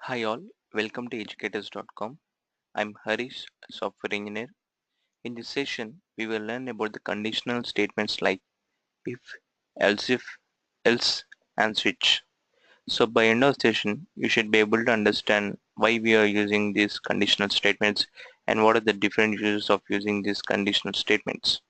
Hi all, welcome to educators.com. I'm Harish, software engineer. In this session, we will learn about the conditional statements like if, else if, else, and switch. So by end of session, you should be able to understand why we are using these conditional statements and what are the different uses of using these conditional statements.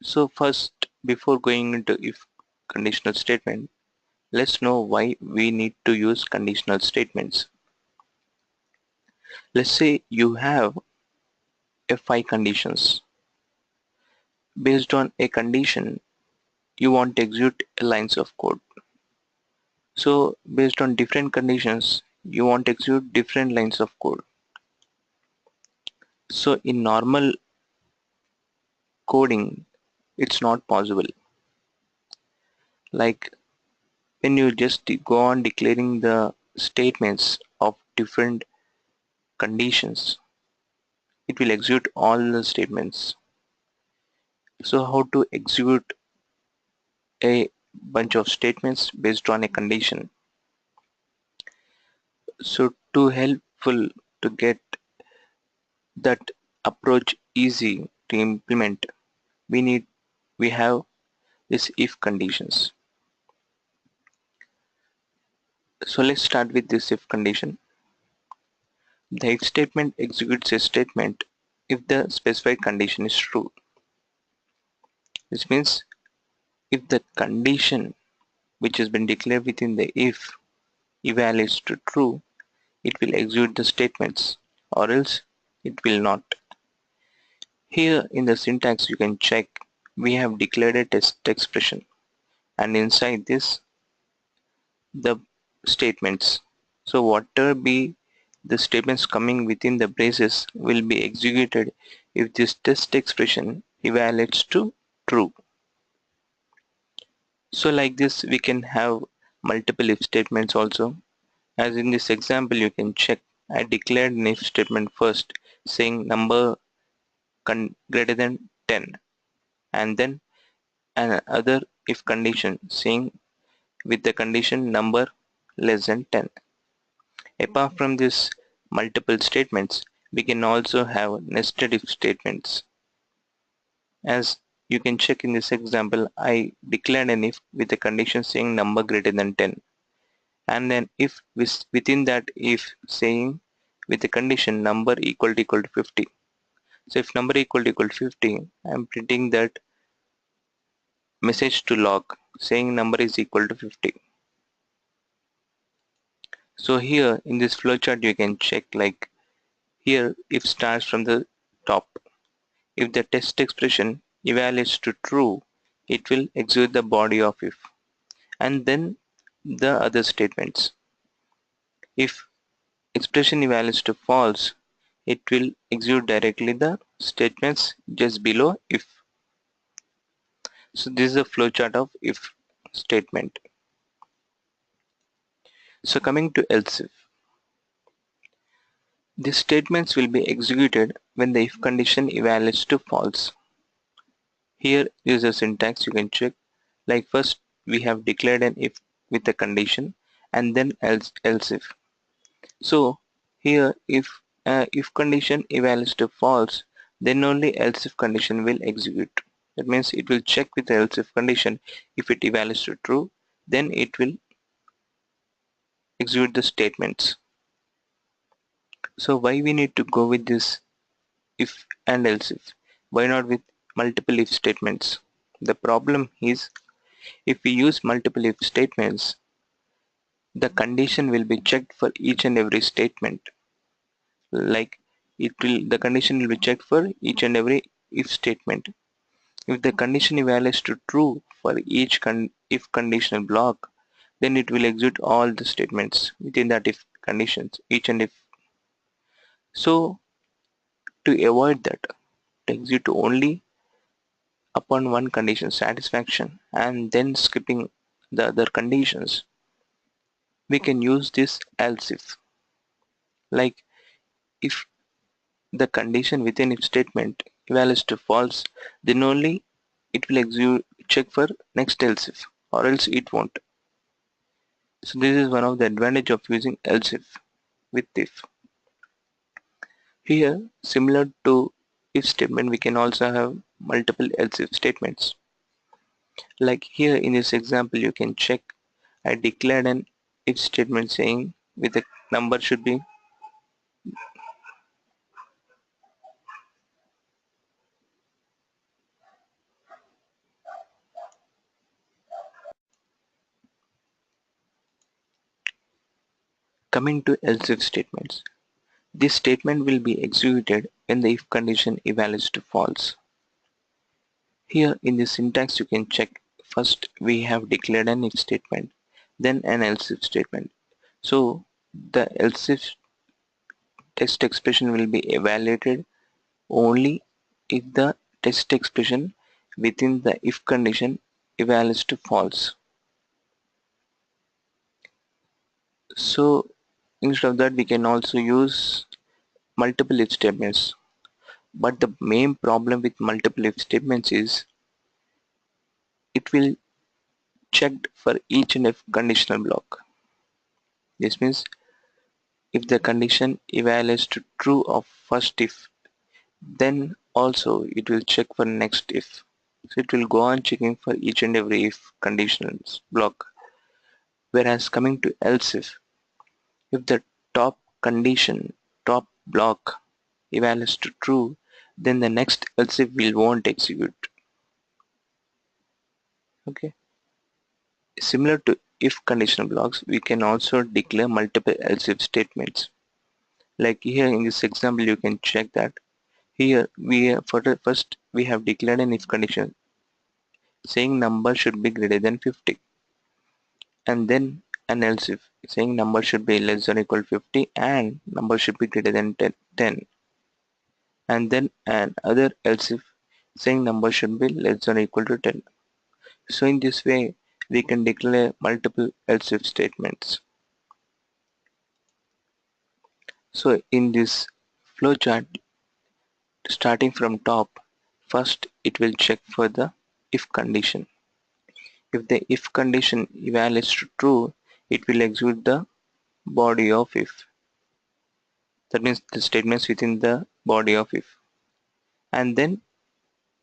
So first, before going into if conditional statement, let's know why we need to use conditional statements. Let's say you have five conditions. Based on a condition, you want to execute lines of code. So based on different conditions, you want to execute different lines of code. So in normal coding, it's not possible. Like when you just go on declaring the statements of different conditions, it will execute all the statements. So how to execute a bunch of statements based on a condition? So to helpful to get that approach easy to implement, we have this if conditions. So let's start with this if condition. The if statement executes a statement if the specified condition is true. This means if the condition which has been declared within the if evaluates to true, it will execute the statements, or else it will not. Here in the syntax you can check we have declared a test expression, and inside this the statements. So whatever be the statements coming within the braces will be executed if this test expression evaluates to true. So like this we can have multiple if statements also. As in this example you can check I declared an if statement first saying number greater than 10, and then another if condition saying with the condition number less than 10. Apart from this multiple statements, we can also have nested if statements. As you can check in this example, I declared an if with a condition saying number greater than 10, and then if within that if saying with a condition number equal to 50. So if number equal to 50, I am printing that message to log saying number is equal to 50. So here in this flowchart you can check like here if starts from the top. If the test expression evaluates to true, it will execute the body of if, and then the other statements. If expression evaluates to false, it will execute directly the statements just below if. So this is a flowchart of if statement. So coming to else if. These statements will be executed when the if condition evaluates to false. Here is a syntax you can check. Like first we have declared an if with a condition, and then else if. So here if condition evaluates to false, then only else if condition will execute. That means it will check with the else if condition. If it evaluates to true, then it will execute the statements. So why we need to go with this if and else if? Why not with multiple if statements? The problem is if we use multiple if statements, the condition will be checked for each and every statement. Like the condition will be checked for each and every if statement. If the condition evaluates to true for each if conditional block, then it will execute all the statements within that if conditions, each and if. So to avoid that, to execute only upon one condition satisfaction and then skipping the other conditions, we can use this else if. Like if the condition within if statement evaluates to false, then only it will execute check for next else if, or else it won't. So this is one of the advantage of using else if with if. Here, similar to if statement, we can also have multiple else if statements. Like here in this example, you can check I declared an if statement saying with a number should be coming to else if statements. This statement will be executed when the if condition evaluates to false. Here in the syntax you can check first we have declared an if statement, then an else if statement. So the else if test expression will be evaluated only if the test expression within the if condition evaluates to false. So instead of that we can also use multiple if statements. But the main problem with multiple if statements is it will check for each and every conditional block. This means if the condition evaluates to true of first if, then also it will check for next if. So it will go on checking for each and every if conditions block. Whereas coming to else if the top condition, top block evaluates to true, then the next else if will won't execute. Okay. Similar to if conditional blocks, we can also declare multiple else if statements. Like here in this example, you can check that here we for the first we have declared an if condition saying number should be greater than 50, and then an else if saying number should be less than or equal to 50 and number should be greater than 10, and then an other else if saying number should be less than or equal to 10. So in this way we can declare multiple else if statements. So in this flowchart, starting from top, first it will check for the if condition. If the if condition evaluates to true, it will execute the body of if. That means the statements within the body of if. And then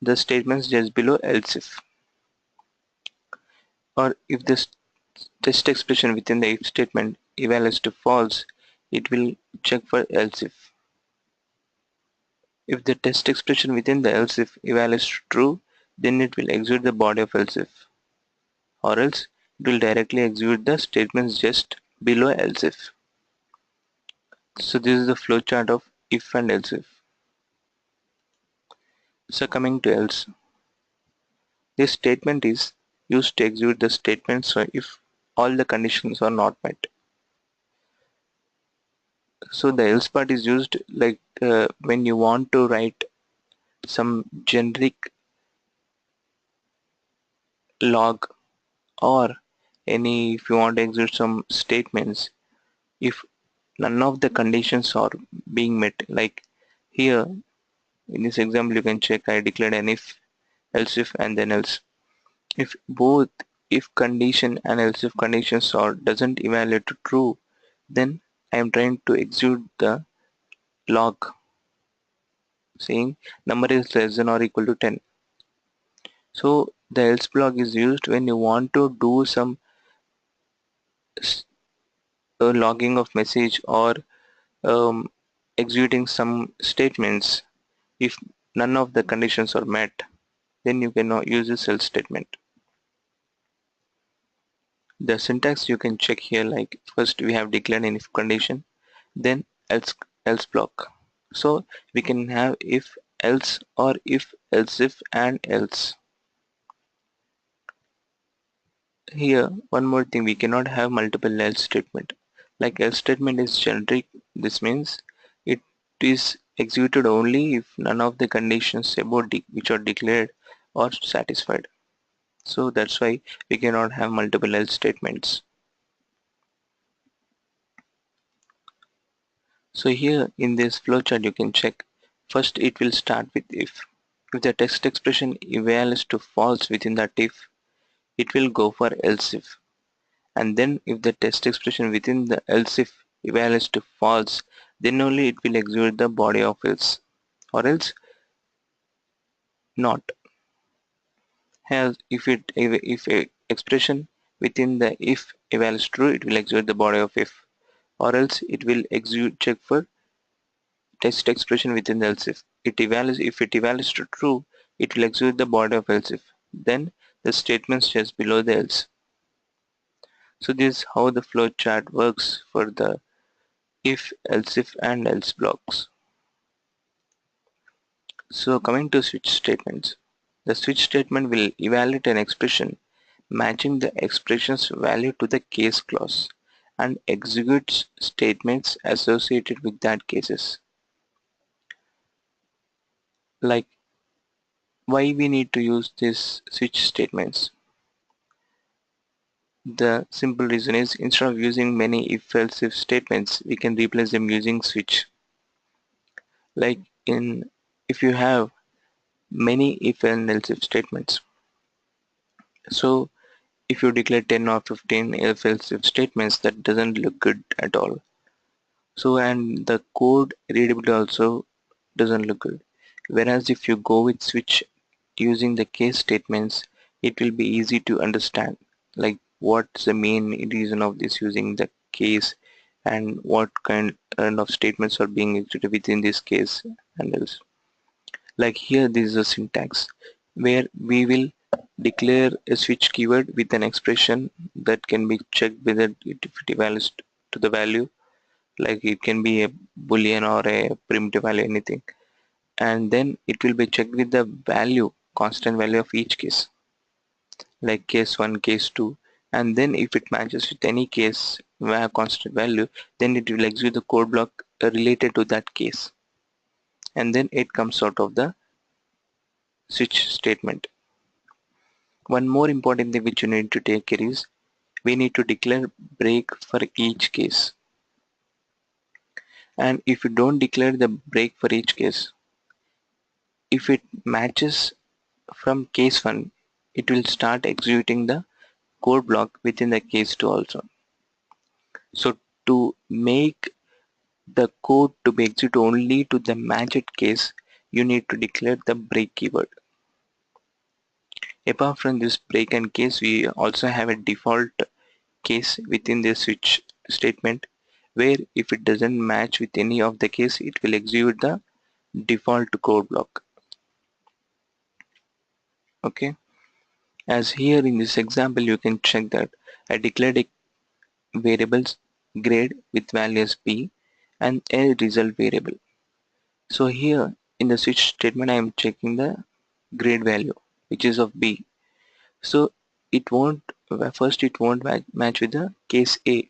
the statements just below else if. Or if the test expression within the if statement evaluates to false, it will check for else if. If the test expression within the else if evaluates to true, then it will execute the body of else if. Or else it will directly execute the statements just below else if. So this is the flowchart of if and else if. So coming to else, this statement is used to execute the statement so if all the conditions are not met. So the else part is used like when you want to write some generic log, or any if you want to execute some statements if none of the conditions are being met. Like here in this example you can check I declared an if, else if and then else. If both if condition and else if conditions are doesn't evaluate to true, then I am trying to execute the log saying number is less than or equal to 10. So the else block is used when you want to do some logging of message or um, executing some statements. If none of the conditions are met, then you cannot use this else statement. The syntax you can check here, like first we have declared an if condition, then else block. So we can have if else or if else if and else. Here one more thing, we cannot have multiple else statement. Like else statement is generic. This means it is executed only if none of the conditions above which are declared are satisfied. So that's why we cannot have multiple else statements. So here in this flowchart you can check first it will start with if. If the text expression evaluates to false within that if, it will go for else if, and then if the test expression within the else if evaluates to false, then only it will execute the body of else, or else not. Has if a expression within the if evaluates true, it will execute the body of if, or else it will execute check for test expression within the else if it evaluates to true, it will execute the body of else if, then the statements just below the else. So this is how the flow chart works for the if, else if and else blocks. So coming to switch statements, the switch statement will evaluate an expression matching the expression's value to the case clause and executes statements associated with that cases. Like, why we need to use these switch statements? The simple reason is, instead of using many if else if statements, we can replace them using switch. Like in, if you have many if and else if statements, so if you declare 10 or 15 if else if statements, that doesn't look good at all. So, and the code readability also doesn't look good. Whereas if you go with switch using the case statements, it will be easy to understand, like what's the main reason of this using the case, and what kind of statements are being executed within this case and else. Like here, this is a syntax where we will declare a switch keyword with an expression that can be checked whether if it evaluates to the value, like it can be a boolean or a primitive value, anything, and then it will be checked with the value, constant value of each case, like case 1, case 2, and then if it matches with any case where constant value, then it will execute the code block related to that case, and then it comes out of the switch statement. One more important thing which you need to take care is, we need to declare break for each case, and if you don't declare the break for each case, if it matches from case 1, it will start executing the code block within the case 2 also. So to make the code to be executed only to the matched case, you need to declare the break keyword. Apart from this break and case, we also have a default case within the switch statement, where if it doesn't match with any of the case, it will execute the default code block. Okay, as here in this example, you can check that I declared a variables grade with value as b and a result variable. So here in the switch statement, I am checking the grade value which is of b. So it won't, first it won't match with the case a,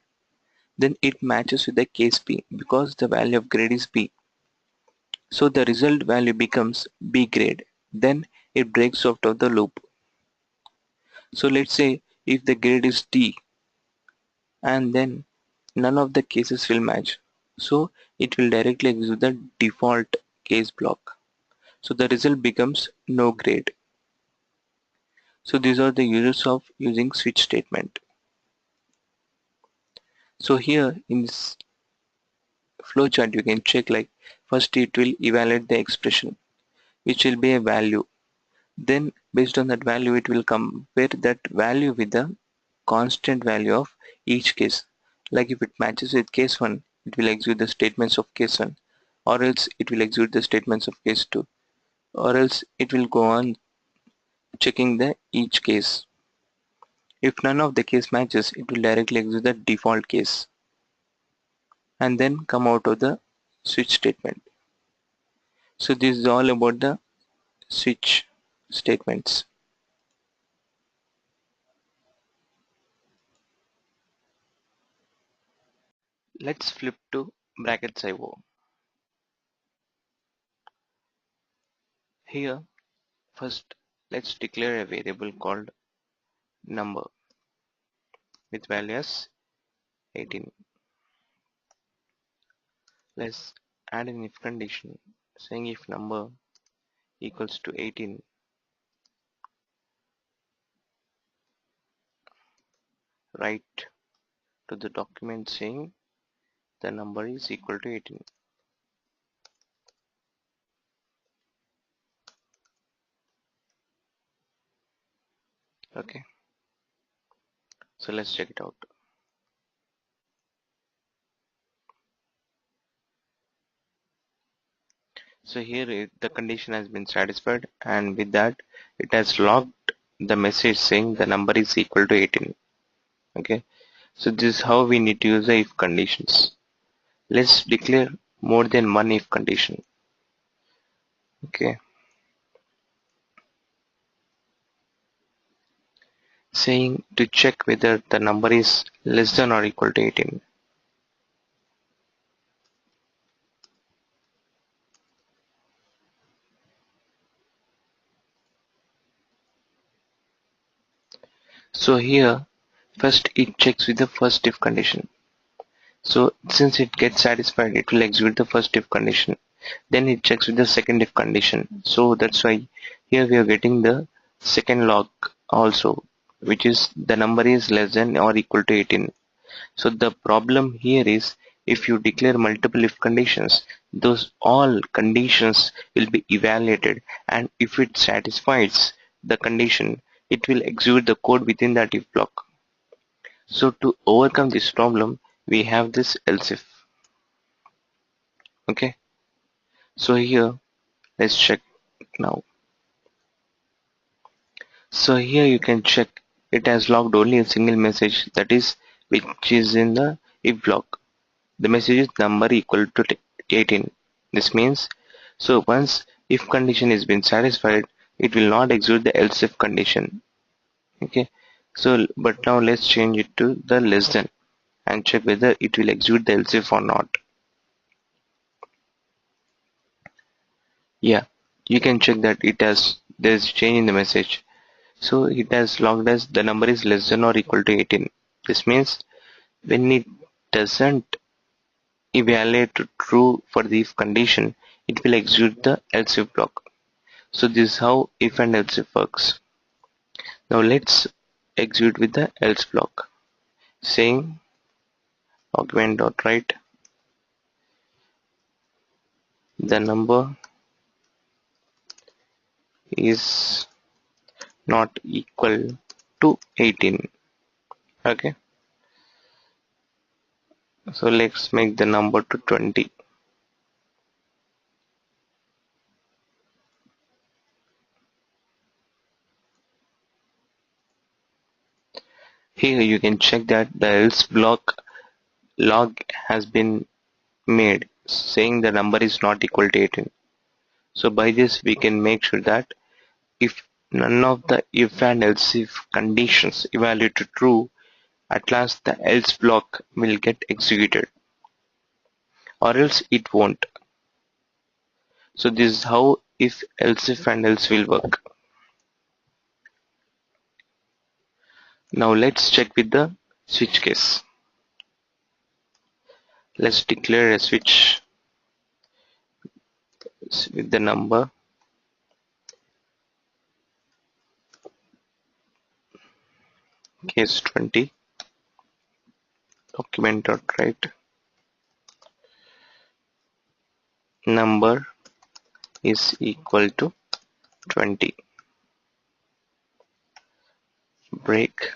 then it matches with the case b because the value of grade is b. So the result value becomes b grade, then it breaks out of the loop. So let's say if the grade is d, and then none of the cases will match, so it will directly execute the default case block. So the result becomes no grade. So these are the uses of using switch statement. So here in this flowchart, you can check, like, first it will evaluate the expression which will be a value, then based on that value it will compare that value with the constant value of each case. Like if it matches with case 1, it will execute the statements of case 1, or else it will execute the statements of case 2, or else it will go on checking the each case. If none of the case matches, it will directly execute the default case and then come out of the switch statement. So this is all about the switch statements. Let's flip to brackets IO. Here, first let's declare a variable called number with value as 18. Let's add an if condition saying if number equals to 18, write to the document saying the number is equal to 18. Okay, so let's check it out. So here the condition has been satisfied, and with that it has logged the message saying the number is equal to 18. Okay, so this is how we need to use the if conditions. Let's declare more than one if condition. Okay, saying to check whether the number is less than or equal to 18. So here first it checks with the first if condition. So since it gets satisfied, it will execute the first if condition. Then it checks with the second if condition. So that's why here we are getting the second log also, which is the number is less than or equal to 18. So the problem here is if you declare multiple if conditions, those all conditions will be evaluated, and if it satisfies the condition, it will execute the code within that if block. So to overcome this problem, we have this else if. Okay, so here let's check now. So here you can check it has logged only a single message, that is which is in the if block. The message is number equal to 18. This means so once if condition is been satisfied, it will not execute the else if condition. Okay, so but now let's change it to the less than and check whether it will execute the else if or not. Yeah, you can check that it has there's change in the message. So it has logged as the number is less than or equal to 18. This means when it doesn't evaluate to true for the if condition, it will execute the else if block. So this is how if and else if works. Now let's execute with the else block, saying argument.write the number is not equal to 18. Okay, so let's make the number to 20. Here you can check that the else block log has been made saying the number is not equal to 18. So by this we can make sure that if none of the if and else if conditions evaluate to true, at last the else block will get executed, or else it won't. So this is how if else if and else will work. Now let's check with the switch case. Let's declare a switch with the number case 20 document.write number is equal to 20 break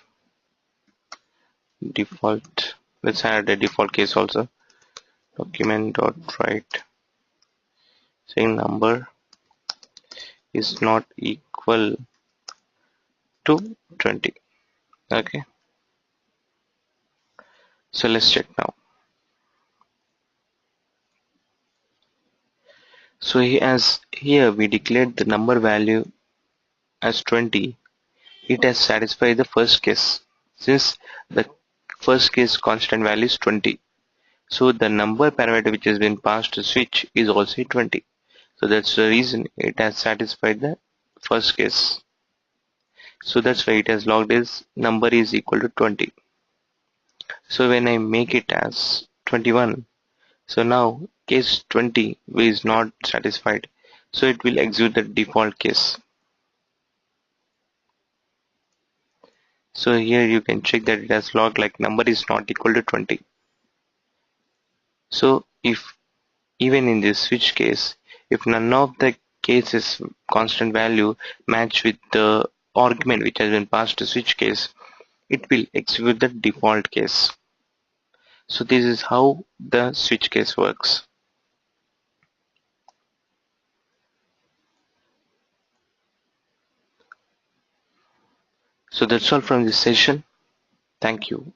default. Let's add a default case also, document.write saying number is not equal to 20. Okay, so let's check now. So as here we declared the number value as 20, it has satisfied the first case since the first case constant value is 20. So the number parameter which has been passed to switch is also 20. So that's the reason it has satisfied the first case. So that's why it has logged as number is equal to 20. So when I make it as 21, so now case 20 is not satisfied. So it will execute the default case. So here you can check that it has logged like number is not equal to 20. So if even in this switch case, if none of the cases constant value match with the argument which has been passed to switch case, it will execute the default case. So this is how the switch case works. So that's all from this session. Thank you.